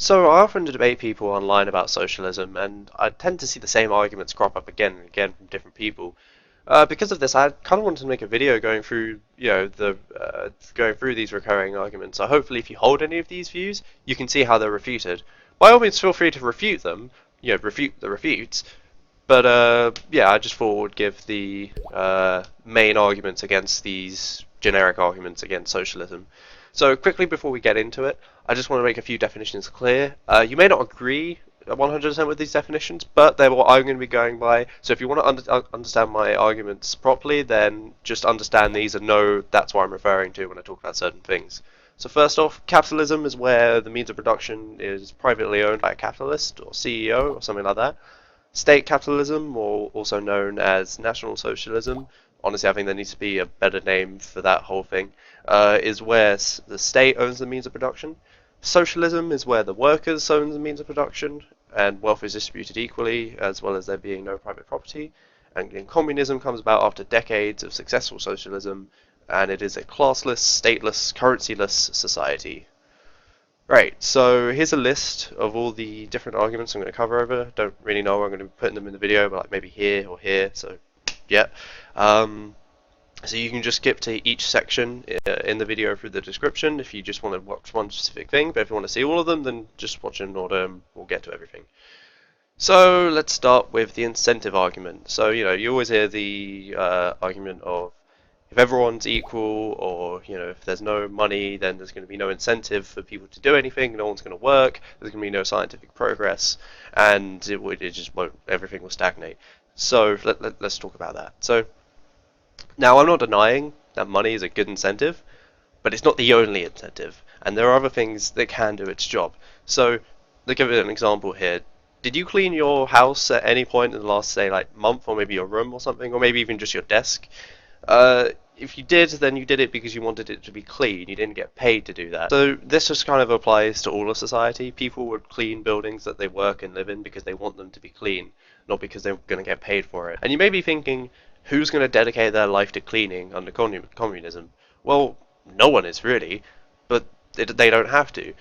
So I often debate people online about socialism, and I tend to see the same arguments crop up again and again from different people. Because of this, I kind of wanted to make a video going through, going through these recurring arguments. So hopefully, if you hold any of these views, you can see how they're refuted. By all means, feel free to refute them, refute the refutes. But yeah, I just thought would give the main arguments against these generic arguments against socialism. So quickly before we get into it, I just want to make a few definitions clear. You may not agree 100% with these definitions, but they're what I'm going to be going by. So if you want to understand my arguments properly, then just understand these and know that's what I'm referring to when I talk about certain things. So first off, capitalism is where the means of production is privately owned by a capitalist or CEO or something like that. State capitalism, or also known as National Socialism, honestly, I think there needs to be a better name for that whole thing, is where the state owns the means of production. Socialism is where the workers own the means of production, and wealth is distributed equally, as well as there being no private property. And then communism comes about after decades of successful socialism, and it is a classless, stateless, currencyless society. Right, so here's a list of all the different arguments I'm going to cover over. Don't really know where I'm going to be putting them in the video, but like maybe here or here, so yeah. So you can just skip to each section in the video through the description if you just want to watch one specific thing, but if you want to see all of them, then just watch in order and we'll get to everything. So let's start with the incentive argument. So, you always hear the argument of if everyone's equal, or if there's no money, then there's going to be no incentive for people to do anything. No one's going to work. There's going to be no scientific progress, and it just won't. Everything will stagnate. So let's talk about that. So now I'm not denying that money is a good incentive, but it's not the only incentive, and there are other things that can do its job. So to give it an example here. Did you clean your house at any point in the last, say, like month, or maybe your room or something, or maybe even just your desk? If you did, then you did it because you wanted it to be clean. You didn't get paid to do that. So this just kind of applies to all of society. People would clean buildings that they work and live in because they want them to be clean, not because they're going to get paid for it. And you may be thinking, who's going to dedicate their life to cleaning under communism? Well, no one is really, but they don't have to.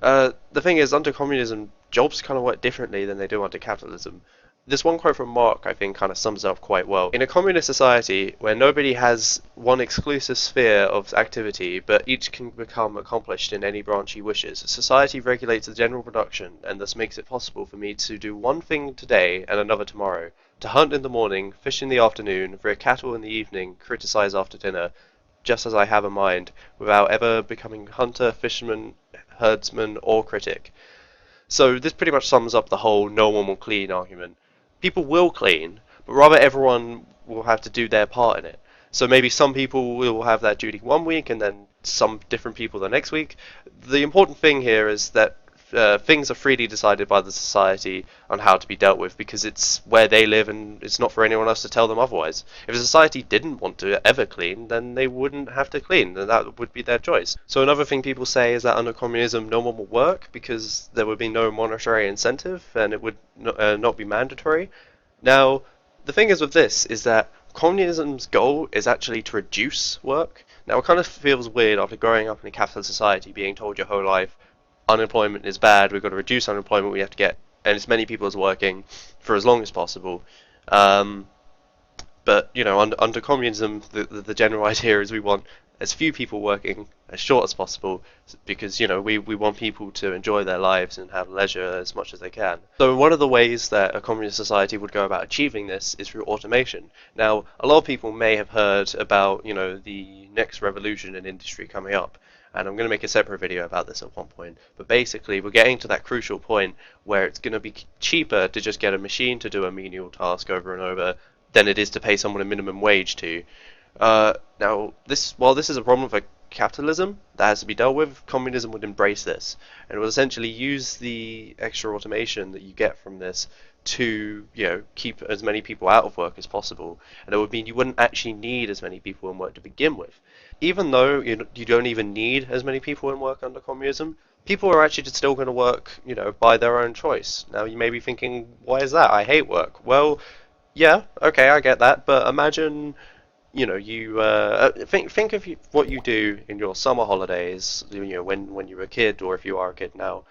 The thing is, under communism, jobs kind of work differently than they do under capitalism. This one quote from Mark, I think, kind of sums it up quite well. In a communist society where nobody has one exclusive sphere of activity, but each can become accomplished in any branch he wishes, society regulates the general production and thus makes it possible for me to do one thing today and another tomorrow, to hunt in the morning, fish in the afternoon, rear cattle in the evening, criticize after dinner, just as I have a mind, without ever becoming hunter, fisherman, herdsman, or critic. So this pretty much sums up the whole no one will clean argument. People will clean, but rather everyone will have to do their part in it. So maybe some people will have that duty one week and then some different people the next week. The important thing here is that things are freely decided by the society on how to be dealt with because it's where they live and it's not for anyone else to tell them otherwise. If a society didn't want to ever clean, then they wouldn't have to clean, and that would be their choice. So another thing people say is that under communism no one will work because there would be no monetary incentive and it would not be mandatory. Now, the thing is with this is that communism's goal is actually to reduce work. Now, it kind of feels weird after growing up in a capitalist society being told your whole life unemployment is bad, we've got to reduce unemployment, we have to get as many people as working for as long as possible. But under communism, the general idea is we want as few people working as short as possible because we want people to enjoy their lives and have leisure as much as they can. So one of the ways that a communist society would go about achieving this is through automation. Now, a lot of people may have heard about the next revolution in industry coming up. And I'm going to make a separate video about this at one point. But basically, we're getting to that crucial point where it's going to be cheaper to just get a machine to do a menial task over and over than it is to pay someone a minimum wage to. Now, while this is a problem for capitalism that has to be dealt with, communism would embrace this. And it would essentially use the extra automation that you get from this to keep as many people out of work as possible, and it would mean you wouldn't actually need as many people in work to begin with. Even though you don't even need as many people in work under communism, people are actually just still going to work by their own choice. Now you may be thinking, why is that? I hate work. Well, yeah, okay, I get that, but imagine you think of what you do in your summer holidays when you were a kid, or if you are a kid now.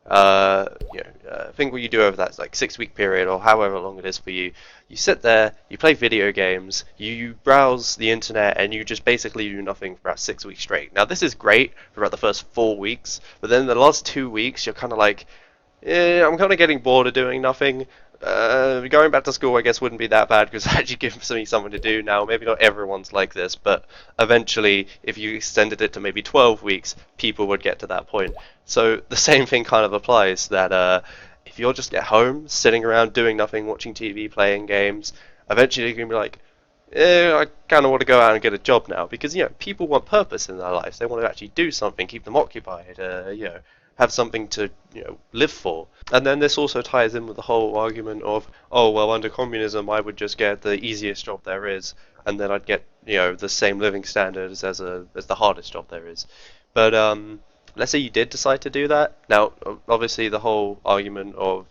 think what you do over that like 6 week period or however long it is for you. You sit there, you play video games, you browse the internet, and you just basically do nothing for about 6 weeks straight. Now this is great for about the first 4 weeks, but then the last 2 weeks you're kind of like, I'm kind of getting bored of doing nothing. Going back to school, I guess, wouldn't be that bad because it actually gives me something to do now. Maybe not everyone's like this, but eventually, if you extended it to maybe 12 weeks, people would get to that point. So the same thing kind of applies that if you're just at home, sitting around doing nothing, watching TV, playing games, eventually you're going to be like, I kind of want to go out and get a job now because, people want purpose in their lives. They want to actually do something, keep them occupied, have something to live for. And then this also ties in with the whole argument of, oh well, under communism I would just get the easiest job there is, and then I'd get the same living standards as the hardest job there is. But let's say you did decide to do that. Now, obviously, the whole argument of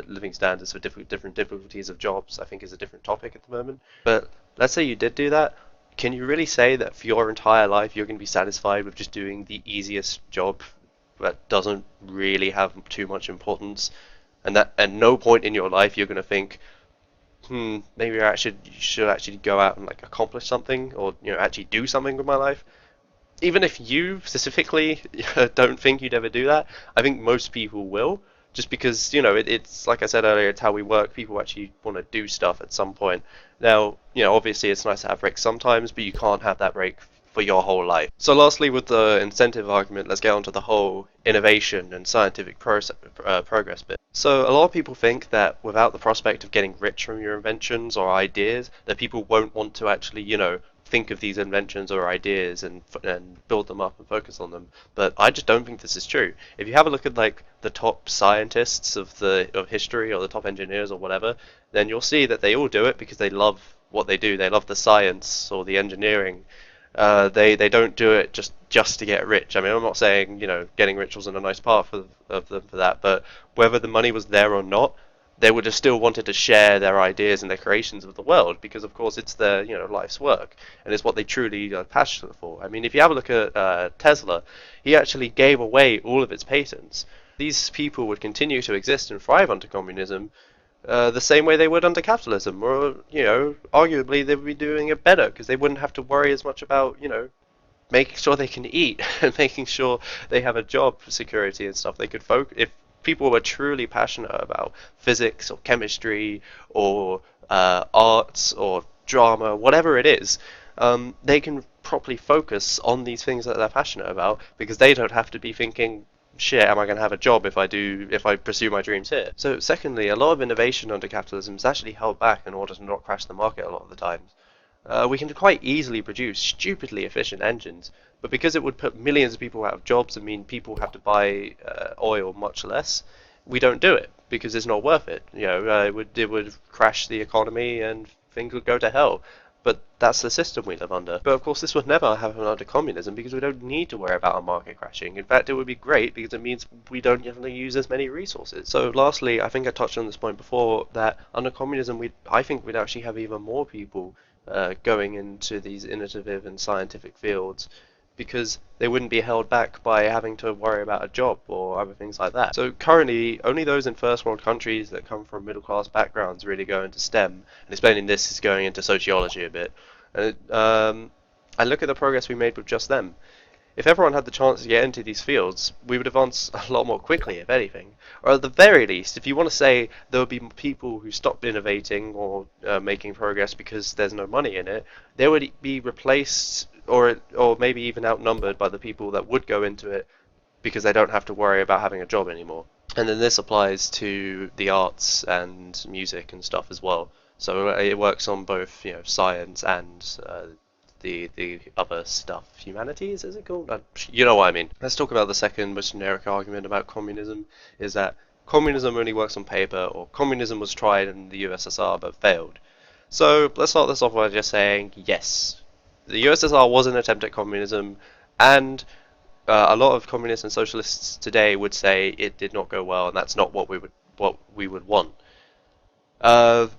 living standards for different difficulties of jobs, I think, is a different topic at the moment. But let's say you did do that. Can you really say that for your entire life you're going to be satisfied with just doing the easiest job that doesn't really have too much importance, and that at no point in your life you're going to think, maybe should actually go out and like accomplish something, or actually do something with my life? Even if you specifically don't think you'd ever do that, I think most people will, just because it's like I said earlier, it's how we work. People actually want to do stuff at some point. Now, obviously it's nice to have breaks sometimes, but you can't have that break for your whole life. So lastly, with the incentive argument, let's get onto the whole innovation and scientific progress bit. So a lot of people think that without the prospect of getting rich from your inventions or ideas, that people won't want to actually, think of these inventions or ideas and build them up and focus on them. But I just don't think this is true. If you have a look at like the top scientists of history, or the top engineers or whatever, then you'll see that they all do it because they love what they do. They love the science or the engineering. They don't do it just to get rich. I mean, I'm not saying getting rich wasn't a nice part of them for that, but whether the money was there or not, they would have still wanted to share their ideas and their creations with the world, because of course it's their life's work, and it's what they truly are passionate for. I mean, if you have a look at Tesla, he actually gave away all of its patents. These people would continue to exist and thrive under communism, the same way they would under capitalism, or arguably they would be doing it better because they wouldn't have to worry as much about making sure they can eat and making sure they have a job security and stuff. They could focus if people were truly passionate about physics or chemistry or arts or drama, whatever it is. They can properly focus on these things that they're passionate about because they don't have to be thinking, shit, am I going to have a job if I pursue my dreams here? So secondly, a lot of innovation under capitalism is actually held back in order to not crash the market a lot of the times. We can quite easily produce stupidly efficient engines, but because it would put millions of people out of jobs and mean people have to buy oil much less, we don't do it because it's not worth it. It would crash the economy and things would go to hell. But that's the system we live under. But of course this would never happen under communism because we don't need to worry about our market crashing. In fact, it would be great because it means we don't have to use as many resources. So lastly, I think I touched on this point before, that under communism I think we'd actually have even more people going into these innovative and scientific fields, because they wouldn't be held back by having to worry about a job or other things like that. So currently, only those in first world countries that come from middle class backgrounds really go into STEM, and explaining this is going into sociology a bit. And I look at the progress we made with just them. If everyone had the chance to get into these fields, we would advance a lot more quickly, if anything. Or at the very least, if you want to say there would be people who stopped innovating or making progress because there's no money in it, they would be replaced or maybe even outnumbered by the people that would go into it because they don't have to worry about having a job anymore. And then this applies to the arts and music and stuff as well. So it works on both science and the other stuff. Humanities, is it called? You know what I mean. Let's talk about the second most generic argument about communism, is that communism only works on paper, or communism was tried in the USSR but failed. So let's start this off by just saying yes. The USSR was an attempt at communism, and a lot of communists and socialists today would say it did not go well, and that's not what we would want. But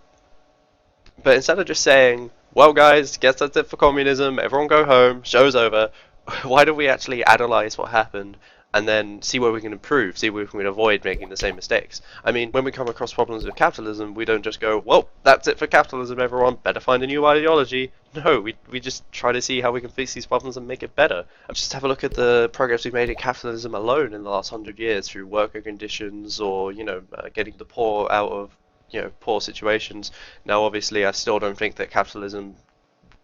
instead of just saying, well guys, guess that's it for communism, everyone go home, show's over, why don't we actually analyze what happened and then see where we can improve, see where we can avoid making the same mistakes. I mean, when we come across problems with capitalism, we don't just go, well, that's it for capitalism, everyone, better find a new ideology. No, we just try to see how we can fix these problems and make it better. And just have a look at the progress we've made in capitalism alone in the last 100 years through worker conditions or, getting the poor out of, poor situations. Now, obviously, I still don't think that capitalism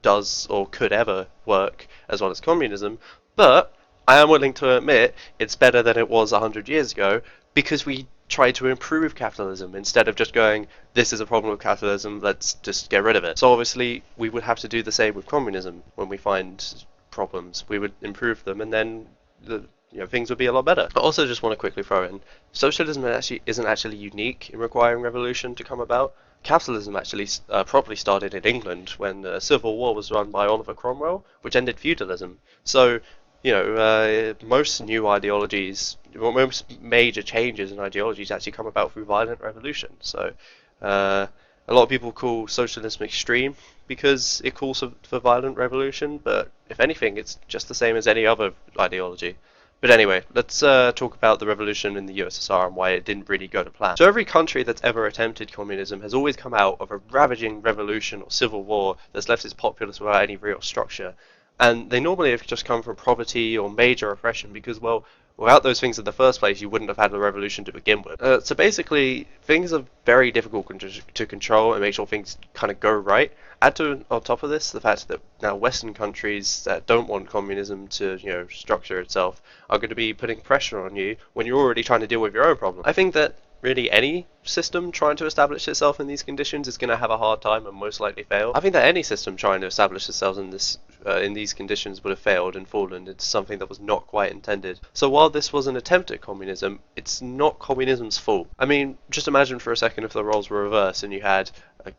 does or could ever work as well as communism, but I am willing to admit it's better than it was 100 years ago because we try to improve capitalism instead of just going, this is a problem with capitalism, let's just get rid of it. So obviously we would have to do the same with communism. When we find problems, we would improve them, and then things would be a lot better. I also just want to quickly throw in, socialism isn't actually unique in requiring revolution to come about. Capitalism actually properly started in England when the Civil War was run by Oliver Cromwell, which ended feudalism. So, most new ideologies, most major changes in ideologies actually come about through violent revolution. So, a lot of people call socialism extreme because it calls for violent revolution, but if anything, it's just the same as any other ideology. But anyway, let's talk about the revolution in the USSR and why it didn't really go to plan. So every country that's ever attempted communism has always come out of a ravaging revolution or civil war that's left its populace without any real structure. And they normally have just come from poverty or major oppression because, well, without those things in the first place, you wouldn't have had a revolution to begin with. So basically, things are very difficult to control and make sure things kind of go right. Add to on top of this the fact that now Western countries that don't want communism to structure itself are going to be putting pressure on you when you're already trying to deal with your own problem. I think that really any system trying to establish itself in these conditions is going to have a hard time and most likely fail. I think that any system trying to establish itself in these conditions would have failed and fallen into something that was not quite intended. So while this was an attempt at communism, it's not communism's fault. I mean, just imagine for a second if the roles were reversed and you had a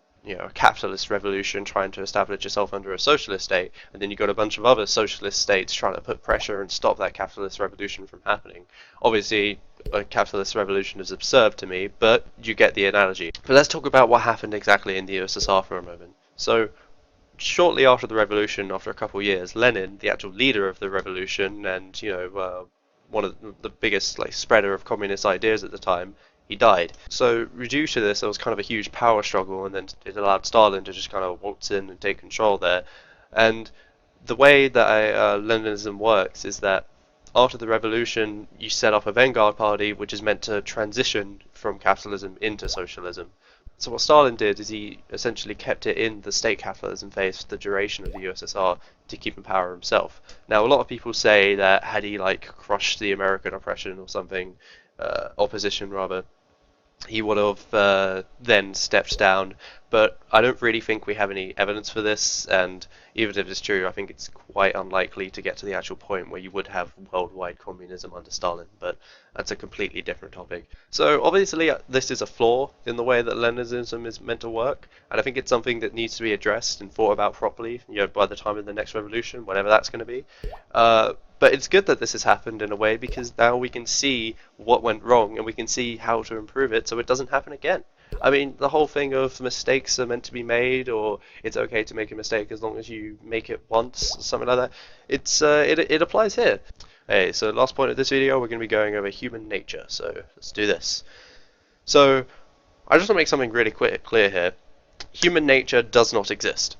capitalist revolution trying to establish itself under a socialist state, and then you got a bunch of other socialist states trying to put pressure and stop that capitalist revolution from happening. Obviously, a capitalist revolution is absurd to me, but you get the analogy. But let's talk about what happened exactly in the USSR for a moment. So, shortly after the revolution, after a couple of years, Lenin, the actual leader of the revolution, and one of the biggest spreader of communist ideas at the time, he died. So due to this, there was kind of a huge power struggle, and then it allowed Stalin to just kind of waltz in and take control there. And the way that Leninism works is that after the revolution, you set up a vanguard party, which is meant to transition from capitalism into socialism. So what Stalin did is he essentially kept it in the state capitalism phase for the duration of the USSR to keep in power himself. Now, a lot of people say that had he crushed the American oppression or something, opposition rather, he would have then stepped down, but I don't really think we have any evidence for this, and even if it's true, I think it's quite unlikely to get to the actual point where you would have worldwide communism under Stalin, but that's a completely different topic. So obviously this is a flaw in the way that Leninism is meant to work, and I think it's something that needs to be addressed and thought about properly, by the time of the next revolution, whatever that's going to be. But it's good that this has happened in a way because now we can see what went wrong and we can see how to improve it so it doesn't happen again. I mean, the whole thing of mistakes are meant to be made, or it's okay to make a mistake as long as you make it once, something like that. It applies here. Hey, so last point of this video, we're going to be going over human nature. So let's do this. So I just want to make something really clear here. Human nature does not exist.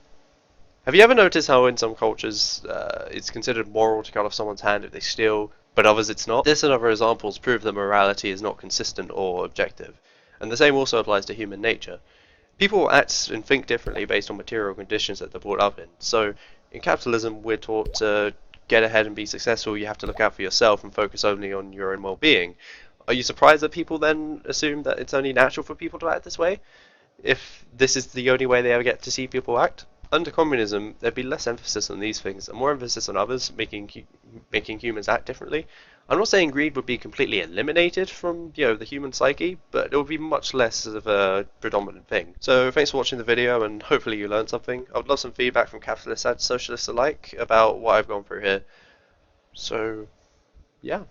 Have you ever noticed how in some cultures it's considered moral to cut off someone's hand if they steal, but others it's not? This and other examples prove that morality is not consistent or objective. And the same also applies to human nature. People act and think differently based on material conditions that they're brought up in. So in capitalism, we're taught to get ahead and be successful, you have to look out for yourself and focus only on your own well-being. Are you surprised that people then assume that it's only natural for people to act this way, if this is the only way they ever get to see people act? Under communism, there'd be less emphasis on these things and more emphasis on others making humans act differently. I'm not saying greed would be completely eliminated from the human psyche, but it would be much less of a predominant thing. So thanks for watching the video, and hopefully you learned something. I would love some feedback from capitalists and socialists alike about what I've gone through here. So yeah.